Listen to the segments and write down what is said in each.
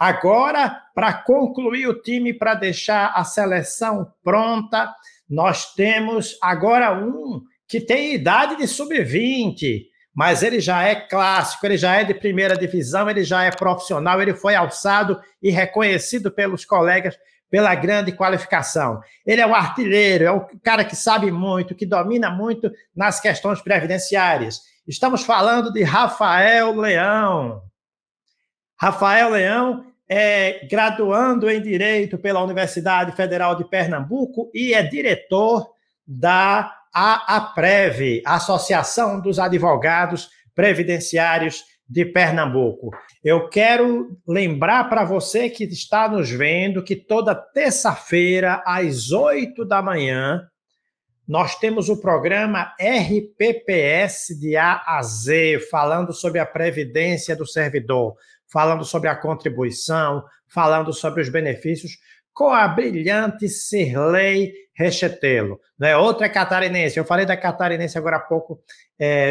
Agora, para concluir o time, para deixar a seleção pronta, nós temos agora um que tem idade de sub-20, mas ele já é clássico, ele já é de primeira divisão, ele já é profissional, ele foi alçado e reconhecido pelos colegas pela grande qualificação. Ele é um artilheiro, é um cara que sabe muito, que domina muito nas questões previdenciárias. Estamos falando de Rafael Leão. Rafael Leão é graduando em Direito pela Universidade Federal de Pernambuco e é diretor da APREV, Associação dos Advogados Previdenciários de Pernambuco. Eu quero lembrar para você que está nos vendo que toda terça-feira, às 8 da manhã, nós temos o programa RPPS de A a Z, falando sobre a previdência do servidor, falando sobre a contribuição, falando sobre os benefícios, com a brilhante Cirlei Rechetelo. Né? Outra catarinense, eu falei da catarinense agora há pouco,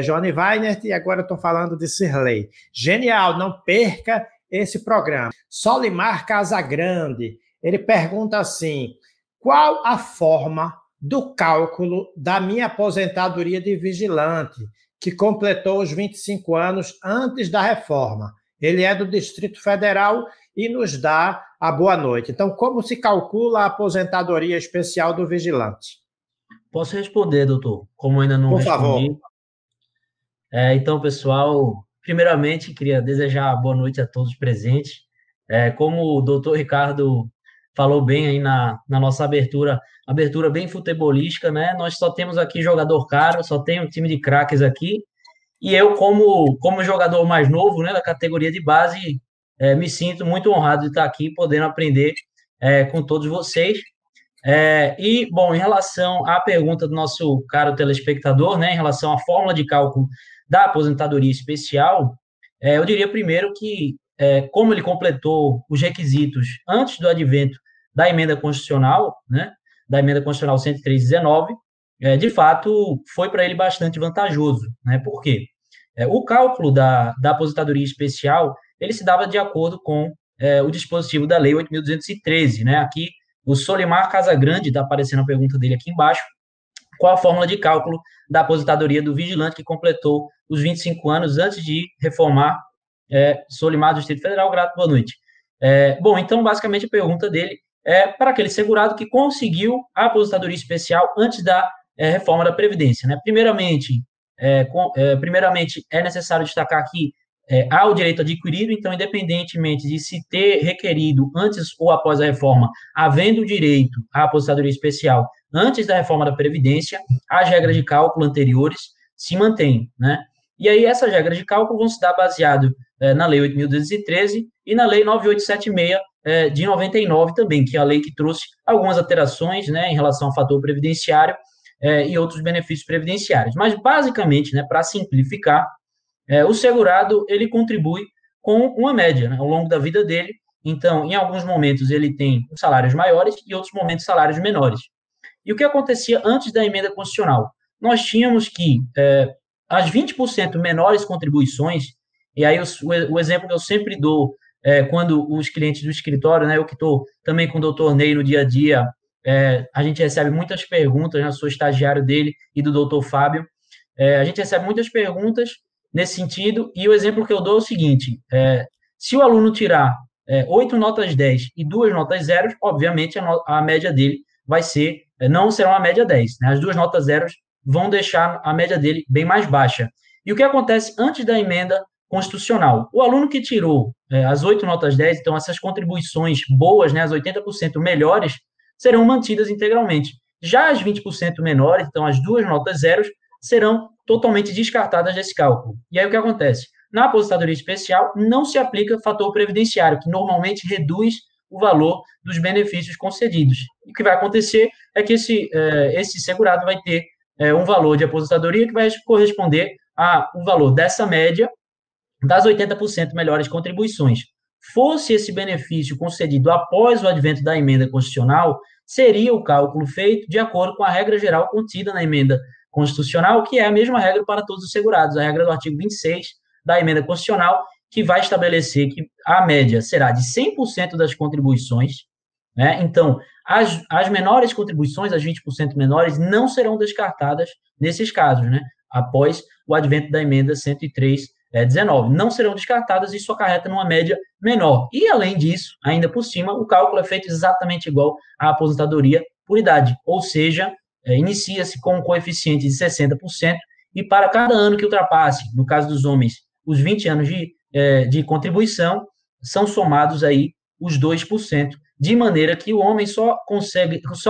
Johnny Weinert, e agora estou falando de Cirlei. Genial, não perca esse programa. Solimar Casagrande, ele pergunta assim, qual a forma do cálculo da minha aposentadoria de vigilante, que completou os 25 anos antes da reforma? Ele é do Distrito Federal e nos dá a boa noite. Então, como se calcula a aposentadoria especial do vigilante? Posso responder, doutor? Como ainda não respondi. Por favor. Então, pessoal, primeiramente, queria desejar boa noite a todos presentes. Como o doutor Ricardo falou bem aí na nossa abertura bem futebolística, né? Nós só temos aqui jogador caro, só tem um time de craques aqui. E eu, como jogador mais novo, né, da categoria de base, me sinto muito honrado de estar aqui, podendo aprender com todos vocês. Bom, em relação à pergunta do nosso caro telespectador, né, em relação à fórmula de cálculo da aposentadoria especial, eu diria primeiro que, como ele completou os requisitos antes do advento da emenda constitucional, né, da emenda constitucional 103/19, de fato, foi para ele bastante vantajoso, né, por quê? O cálculo da aposentadoria especial, ele se dava de acordo com o dispositivo da Lei 8.213, né? Aqui, o Solimar Casagrande, está aparecendo a pergunta dele aqui embaixo, qual a fórmula de cálculo da aposentadoria do vigilante que completou os 25 anos antes de reformar. Solimar do Distrito Federal, grato, boa noite. Bom, então, basicamente, a pergunta dele é para aquele segurado que conseguiu a aposentadoria especial antes da reforma da Previdência, né? Primeiramente, é necessário destacar que há o direito adquirido, então, independentemente de se ter requerido antes ou após a reforma, havendo direito à aposentadoria especial antes da reforma da Previdência, as regras de cálculo anteriores se mantêm, né? E aí, essas regras de cálculo vão se dar baseado na Lei 8.213 e na Lei 9876 de 99 também, que é a lei que trouxe algumas alterações, né, em relação ao fator previdenciário e outros benefícios previdenciários. Mas, basicamente, né, para simplificar, o segurado, ele contribui com uma média, né, ao longo da vida dele. Então, em alguns momentos, ele tem salários maiores e em outros momentos, salários menores. E o que acontecia antes da emenda constitucional? Nós tínhamos que as 20% menores contribuições, e aí o exemplo que eu sempre dou quando os clientes do escritório, né, eu que estou também com o doutor Ney no dia a dia, a gente recebe muitas perguntas, né, eu sou estagiário dele e do doutor Fábio, a gente recebe muitas perguntas nesse sentido, e o exemplo que eu dou é o seguinte, se o aluno tirar 8 notas 10 e 2 notas 0, obviamente a média dele vai ser, não será uma média 10, né? As 2 notas 0 vão deixar a média dele bem mais baixa. E o que acontece antes da emenda constitucional? O aluno que tirou as 8 notas 10, então essas contribuições boas, né, as 80% melhores, serão mantidas integralmente. Já as 20% menores, então as 2 notas 0, serão totalmente descartadas desse cálculo. E aí o que acontece? Na aposentadoria especial, não se aplica fator previdenciário, que normalmente reduz o valor dos benefícios concedidos. E o que vai acontecer é que esse segurado vai ter um valor de aposentadoria que vai corresponder ao valor dessa média das 80% melhores contribuições. Fosse esse benefício concedido após o advento da emenda constitucional, seria o cálculo feito de acordo com a regra geral contida na emenda constitucional, que é a mesma regra para todos os segurados, a regra do artigo 26 da emenda constitucional, que vai estabelecer que a média será de 100% das contribuições, né? Então, as menores contribuições, as 20% menores, não serão descartadas nesses casos, né? Após o advento da emenda 103/19. Não serão descartadas, isso acarreta numa média menor. E, além disso, ainda por cima, o cálculo é feito exatamente igual à aposentadoria por idade, ou seja, inicia-se com um coeficiente de 60%, e para cada ano que ultrapasse, no caso dos homens, os 20 anos de contribuição, são somados aí os 2%, de maneira que o homem só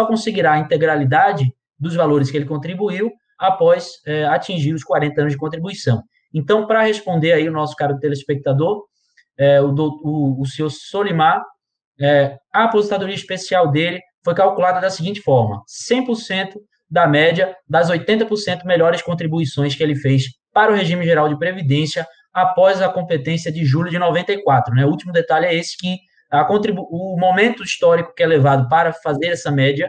conseguirá a integralidade dos valores que ele contribuiu após atingir os 40 anos de contribuição. Então, para responder aí o nosso caro telespectador, o senhor Solimar, a aposentadoria especial dele foi calculada da seguinte forma: 100% da média das 80% melhores contribuições que ele fez para o regime geral de previdência após a competência de julho de 94. Né? O último detalhe é esse, que o momento histórico que é levado para fazer essa média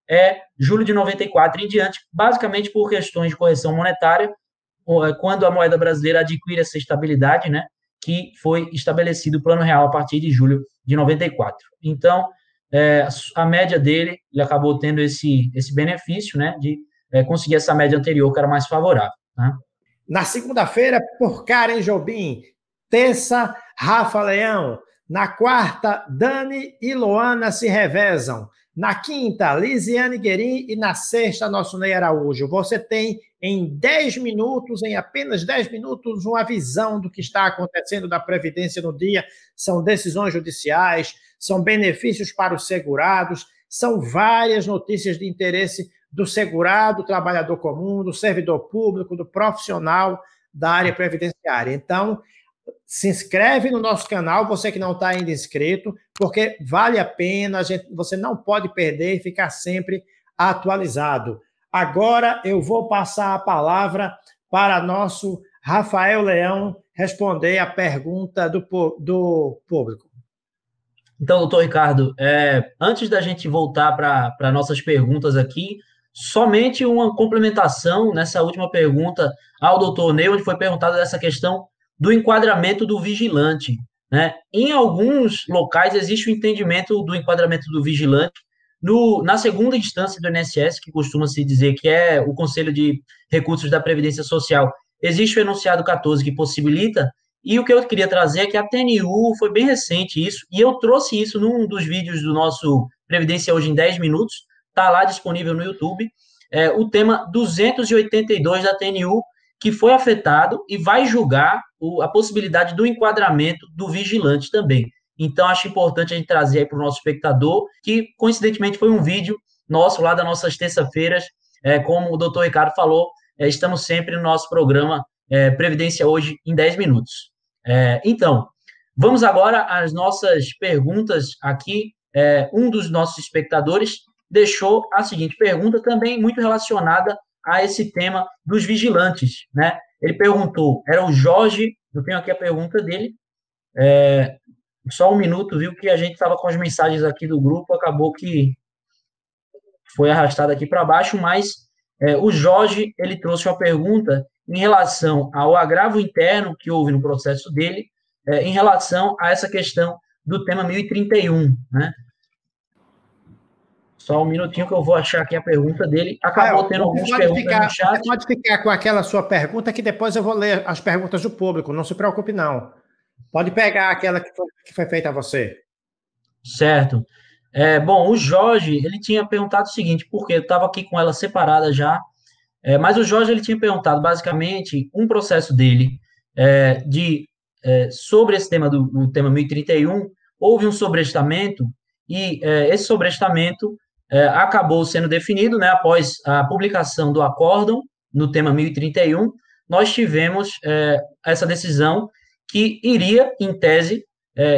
é julho de 94 em diante, basicamente por questões de correção monetária, quando a moeda brasileira adquire essa estabilidade, né, que foi estabelecido o Plano Real a partir de julho de 94. Então, a média dele, ele acabou tendo esse benefício, né, de conseguir essa média anterior, que era mais favorável. Né? Na segunda-feira, por Karen Jobim. Terça, Rafa Leão. Na quarta, Dani e Loana se revezam. Na quinta, Lisiane Guerin. E na sexta, nosso Ney Araújo. Você tem em 10 minutos, em apenas 10 minutos, uma visão do que está acontecendo da Previdência no dia. São decisões judiciais, são benefícios para os segurados, são várias notícias de interesse do segurado, do trabalhador comum, do servidor público, do profissional da área previdenciária. Então, se inscreve no nosso canal, você que não está ainda inscrito, porque vale a pena, você não pode perder e ficar sempre atualizado. Agora eu vou passar a palavra para nosso Rafael Leão responder a pergunta do público. Então, doutor Ricardo, antes da gente voltar para nossas perguntas aqui, somente uma complementação nessa última pergunta ao doutor Ney, onde foi perguntada dessa questão do enquadramento do vigilante. Né? Em alguns locais existe o entendimento do enquadramento do vigilante na segunda instância do INSS, que costuma-se dizer que é o Conselho de Recursos da Previdência Social. Existe o enunciado 14 que possibilita, e o que eu queria trazer é que a TNU foi bem recente isso, e eu trouxe isso num dos vídeos do nosso Previdência Hoje em 10 Minutos, está lá disponível no YouTube, o tema 282 da TNU, que foi afetado e vai julgar a possibilidade do enquadramento do vigilante também. Então, acho importante a gente trazer aí para o nosso espectador, que, coincidentemente, foi um vídeo nosso lá das nossas terça-feiras, como o doutor Ricardo falou, estamos sempre no nosso programa Previdência Hoje em 10 Minutos. Então, vamos agora às nossas perguntas aqui. Um dos nossos espectadores deixou a seguinte pergunta, também muito relacionada a esse tema dos vigilantes, né? Ele perguntou, era o Jorge, eu tenho aqui a pergunta dele, só um minuto, viu, que a gente estava com as mensagens aqui do grupo, acabou que foi arrastado aqui para baixo, mas o Jorge, ele trouxe uma pergunta em relação ao agravo interno que houve no processo dele, em relação a essa questão do tema 1031, né? Só um minutinho que eu vou achar aqui a pergunta dele. Acabou tendo algumas perguntas no chat. Você pode ficar com aquela sua pergunta, que depois eu vou ler as perguntas do público. Não se preocupe, não. Pode pegar aquela que foi feita a você. Certo. Bom, o Jorge, ele tinha perguntado o seguinte, porque eu estava aqui com ela separada já, mas o Jorge, ele tinha perguntado, basicamente, um processo dele sobre esse tema do tema 1031, houve um sobrestamento, e esse sobrestamento acabou sendo definido, né, após a publicação do acórdão no tema 1031, nós tivemos essa decisão que iria, em tese,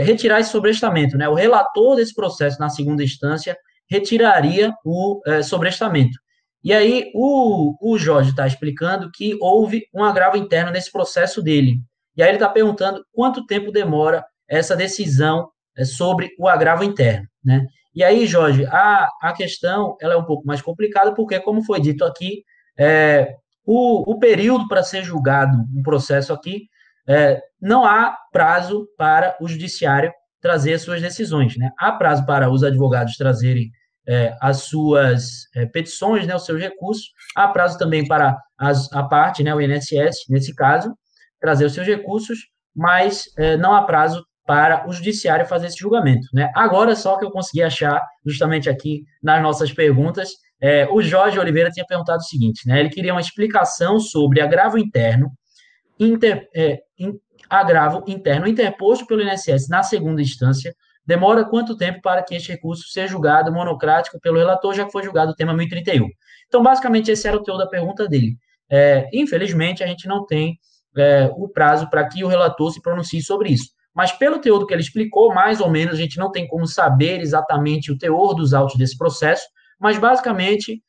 retirar esse sobrestamento, né? O relator desse processo na segunda instância retiraria o sobrestamento. E aí o Jorge está explicando que houve um agravo interno nesse processo dele. E aí ele está perguntando quanto tempo demora essa decisão sobre o agravo interno, né? E aí, Jorge, a questão ela é um pouco mais complicada, porque, como foi dito aqui, o período para ser julgado um processo aqui não há prazo para o judiciário trazer as suas decisões, né? Há prazo para os advogados trazerem as suas petições, né, os seus recursos. Há prazo também para a parte, né, o INSS, nesse caso, trazer os seus recursos, mas não há prazo para o judiciário fazer esse julgamento, né? Agora só que eu consegui achar, justamente aqui nas nossas perguntas, o Jorge Oliveira tinha perguntado o seguinte, né? Ele queria uma explicação sobre agravo interno interposto pelo INSS na segunda instância. Demora quanto tempo para que este recurso seja julgado monocrático pelo relator, já que foi julgado o tema 1031? Então, basicamente, esse era o teor da pergunta dele. Infelizmente, a gente não tem o prazo para que o relator se pronuncie sobre isso. Mas, pelo teor do que ele explicou, mais ou menos, a gente não tem como saber exatamente o teor dos autos desse processo, mas, basicamente,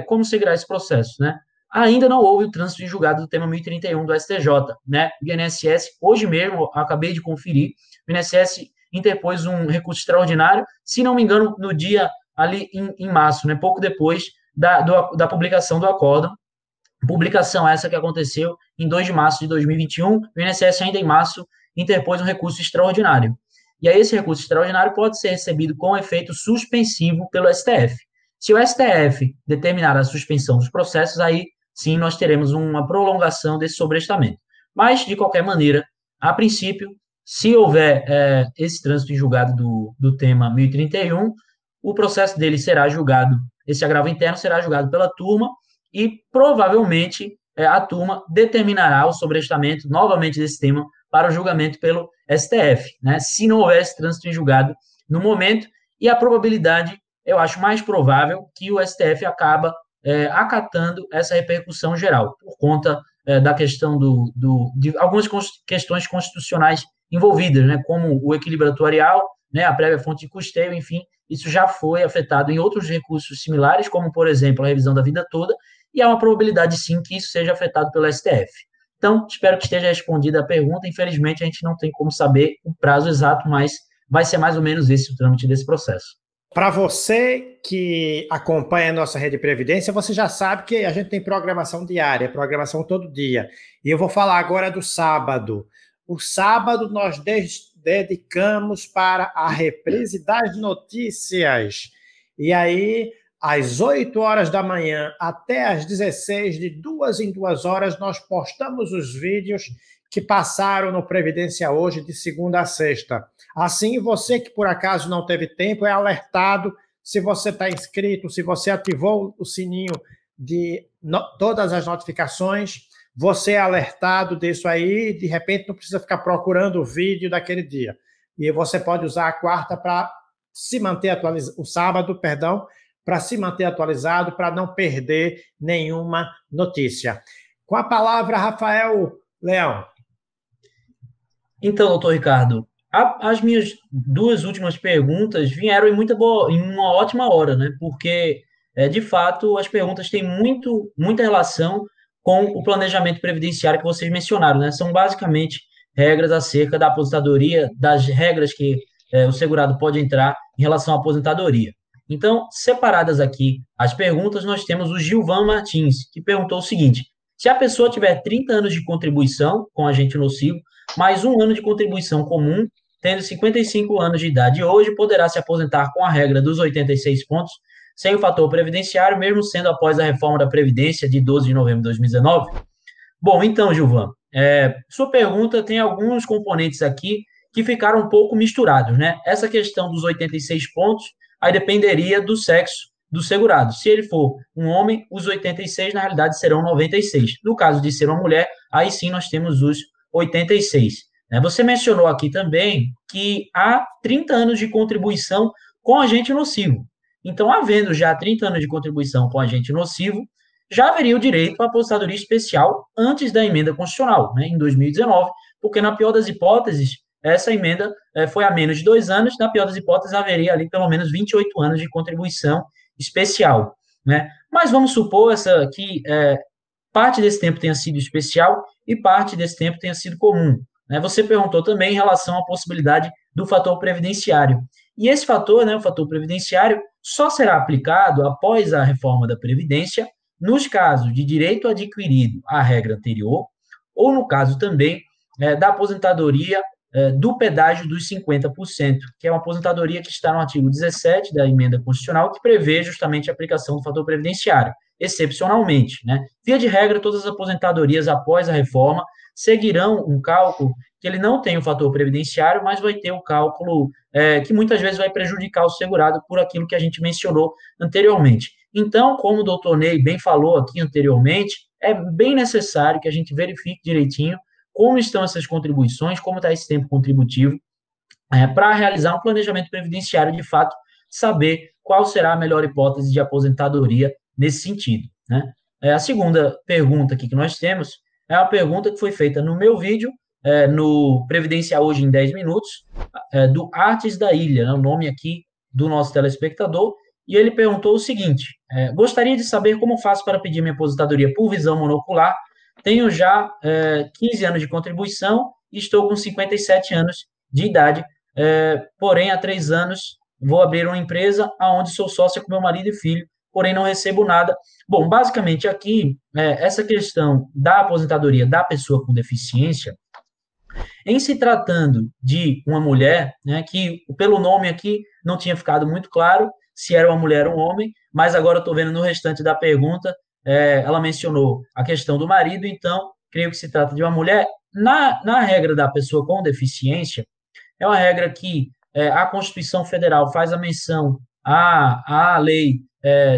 como seguirá esse processo, né? Ainda não houve o trânsito de julgado do tema 1031 do STJ, né? O INSS, hoje mesmo, acabei de conferir, o INSS interpôs um recurso extraordinário, se não me engano, no dia ali em março, né? Pouco depois da publicação do acórdão, publicação essa que aconteceu em 2 de março de 2021, o INSS ainda em março interpôs um recurso extraordinário. E aí esse recurso extraordinário pode ser recebido com efeito suspensivo pelo STF. Se o STF determinar a suspensão dos processos, aí sim nós teremos uma prolongação desse sobrestamento. Mas, de qualquer maneira, a princípio, se houver esse trânsito em julgado do tema 1031, o processo dele será julgado, esse agravo interno será julgado pela turma e provavelmente a turma determinará o sobrestamento novamente desse tema para o julgamento pelo STF, né? Se não houver esse trânsito em julgado no momento, e a probabilidade, eu acho mais provável que o STF acaba acatando essa repercussão geral, por conta da questão de algumas questões constitucionais envolvidas, né, como o equilíbrio atuarial, né, a prévia fonte de custeio, enfim, isso já foi afetado em outros recursos similares, como, por exemplo, a revisão da vida toda, e há uma probabilidade, sim, que isso seja afetado pelo STF. Então, espero que esteja respondida a pergunta. Infelizmente, a gente não tem como saber o prazo exato, mas vai ser mais ou menos esse o trâmite desse processo. Para você que acompanha a nossa Rede Previdência, você já sabe que a gente tem programação diária, programação todo dia. E eu vou falar agora do sábado. O sábado nós dedicamos para a reprise das notícias. E aí, às 8 horas da manhã até às 16, de 2 em 2 horas, nós postamos os vídeos que passaram no Previdência Hoje, de segunda a sexta. Assim, você que por acaso não teve tempo, é alertado. Se você está inscrito, se você ativou o sininho de todas as notificações, você é alertado disso aí, de repente não precisa ficar procurando o vídeo daquele dia. E você pode usar a quarta para se manter atualizado, o sábado, perdão, para se manter atualizado, para não perder nenhuma notícia. Com a palavra, Rafael Leão. Então, doutor Ricardo, as minhas 2 últimas perguntas vieram em uma ótima hora, né? Porque, de fato, as perguntas têm muita relação com o planejamento previdenciário que vocês mencionaram, né? São basicamente regras acerca da aposentadoria, das regras que o segurado pode entrar em relação à aposentadoria. Então, separadas aqui as perguntas, nós temos o Gilvan Martins, que perguntou o seguinte: se a pessoa tiver 30 anos de contribuição com agente nocivo, mais 1 ano de contribuição comum, tendo 55 anos de idade hoje, poderá se aposentar com a regra dos 86 pontos, sem o fator previdenciário, mesmo sendo após a reforma da Previdência de 12 de novembro de 2019? Bom, então, Gilvan, sua pergunta tem alguns componentes aqui que ficaram um pouco misturados, né? Essa questão dos 86 pontos, aí dependeria do sexo do segurado. Se ele for um homem, os 86, na realidade, serão 96. No caso de ser uma mulher, aí sim nós temos os 86. Você mencionou aqui também que há 30 anos de contribuição com agente nocivo. Então, havendo já 30 anos de contribuição com agente nocivo, já haveria o direito à aposentadoria especial antes da emenda constitucional, né, em 2019, porque, na pior das hipóteses, essa emenda foi a menos de 2 anos, na pior das hipóteses, haveria ali pelo menos 28 anos de contribuição especial, né? Mas vamos supor que parte desse tempo tenha sido especial e parte desse tempo tenha sido comum, né? Você perguntou também em relação à possibilidade do fator previdenciário. E esse fator, né, o fator previdenciário, só será aplicado após a reforma da Previdência nos casos de direito adquirido à regra anterior, ou no caso também da aposentadoria do pedágio dos 50%, que é uma aposentadoria que está no artigo 17 da emenda constitucional, que prevê justamente a aplicação do fator previdenciário, excepcionalmente, né? Via de regra, todas as aposentadorias após a reforma seguirão um cálculo que ele não tem o fator previdenciário, mas vai ter o cálculo que muitas vezes vai prejudicar o segurado por aquilo que a gente mencionou anteriormente. Então, como o doutor Ney bem falou aqui anteriormente, é bem necessário que a gente verifique direitinho como estão essas contribuições, como está esse tempo contributivo, para realizar um planejamento previdenciário, de fato, saber qual será a melhor hipótese de aposentadoria nesse sentido, né? A segunda pergunta aqui que nós temos é uma pergunta que foi feita no meu vídeo, no Previdência Hoje em 10 Minutos, do Artes da Ilha, né, o nome aqui do nosso telespectador, e ele perguntou o seguinte: gostaria de saber como faço para pedir minha aposentadoria por visão monocular. Tenho já 15 anos de contribuição e estou com 57 anos de idade, porém, há 3 anos vou abrir uma empresa onde sou sócia com meu marido e filho, porém não recebo nada. Bom, basicamente aqui, essa questão da aposentadoria da pessoa com deficiência, em se tratando de uma mulher, né, que pelo nome aqui não tinha ficado muito claro se era uma mulher ou um homem, mas agora eu estou vendo no restante da pergunta, ela mencionou a questão do marido, então creio que se trata de uma mulher. Na regra da pessoa com deficiência, é uma regra que a Constituição Federal faz a menção à Lei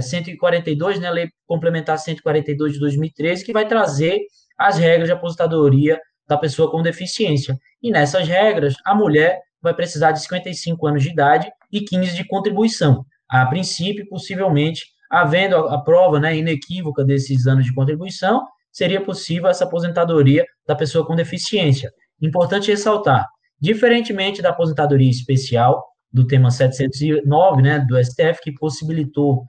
142, né, Lei Complementar 142 de 2013, que vai trazer as regras de aposentadoria da pessoa com deficiência. E nessas regras, a mulher vai precisar de 55 anos de idade e 15 de contribuição. A princípio, possivelmente, havendo a prova, né, inequívoca desses anos de contribuição, seria possível essa aposentadoria da pessoa com deficiência. Importante ressaltar, diferentemente da aposentadoria especial, do tema 709, né, do STF, que possibilitou,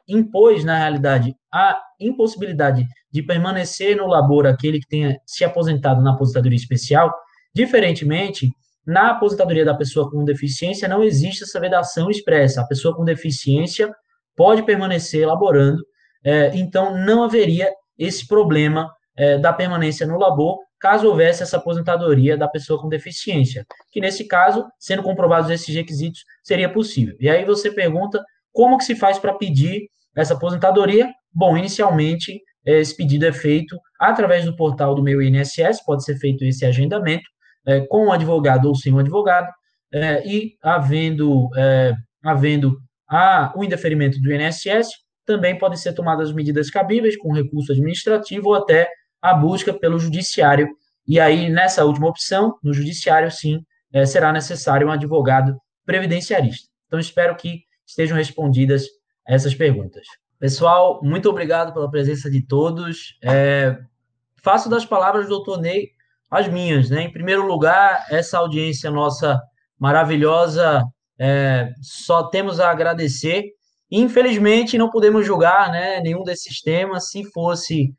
impôs, na realidade, a impossibilidade de permanecer no labor aquele que tenha se aposentado na aposentadoria especial. Diferentemente, na aposentadoria da pessoa com deficiência, não existe essa vedação expressa. A pessoa com deficiência pode permanecer laborando, então não haveria esse problema da permanência no labor, caso houvesse essa aposentadoria da pessoa com deficiência, que nesse caso, sendo comprovados esses requisitos, seria possível. E aí você pergunta, como que se faz para pedir essa aposentadoria? Bom, inicialmente, esse pedido é feito através do portal do meu INSS, pode ser feito esse agendamento, com um advogado ou sem um advogado, e havendo o indeferimento do INSS, também podem ser tomadas medidas cabíveis com recurso administrativo ou até a busca pelo judiciário. E aí, nessa última opção, no judiciário, sim, será necessário um advogado previdenciarista. Então, espero que estejam respondidas essas perguntas. Pessoal, muito obrigado pela presença de todos. Faço das palavras do Dr. Ney as minhas, né? Em primeiro lugar, essa audiência nossa maravilhosa, só temos a agradecer. Infelizmente, não podemos julgar, né, nenhum desses temas. Se fosse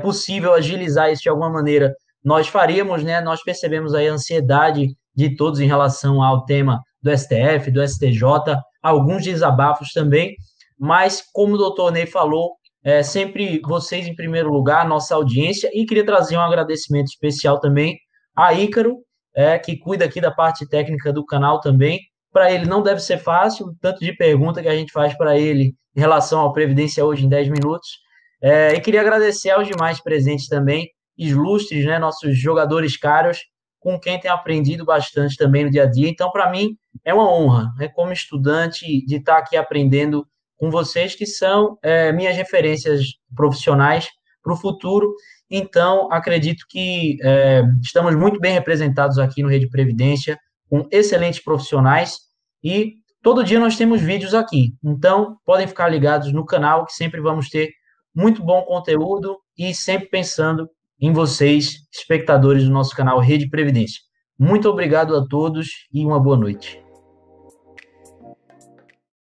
possível agilizar isso de alguma maneira, nós faríamos, né? Nós percebemos aí a ansiedade de todos em relação ao tema do STF, do STJ, alguns desabafos também, mas como o doutor Ney falou, sempre vocês em primeiro lugar, nossa audiência, e queria trazer um agradecimento especial também a Ícaro, que cuida aqui da parte técnica do canal também. Para ele não deve ser fácil, tanto de pergunta que a gente faz para ele em relação ao Previdência Hoje em 10 Minutos. E queria agradecer aos demais presentes também, ilustres, né, nossos jogadores caros, com quem tenho aprendido bastante também no dia a dia. Então, para mim, é uma honra, né, como estudante, de estar aqui aprendendo com vocês, que são minhas referências profissionais para o futuro. Então, acredito que estamos muito bem representados aqui no Rede Previdência, com excelentes profissionais, e todo dia nós temos vídeos aqui. Então, podem ficar ligados no canal, que sempre vamos ter muito bom conteúdo e sempre pensando em vocês, espectadores do nosso canal Rede Previdência. Muito obrigado a todos e uma boa noite.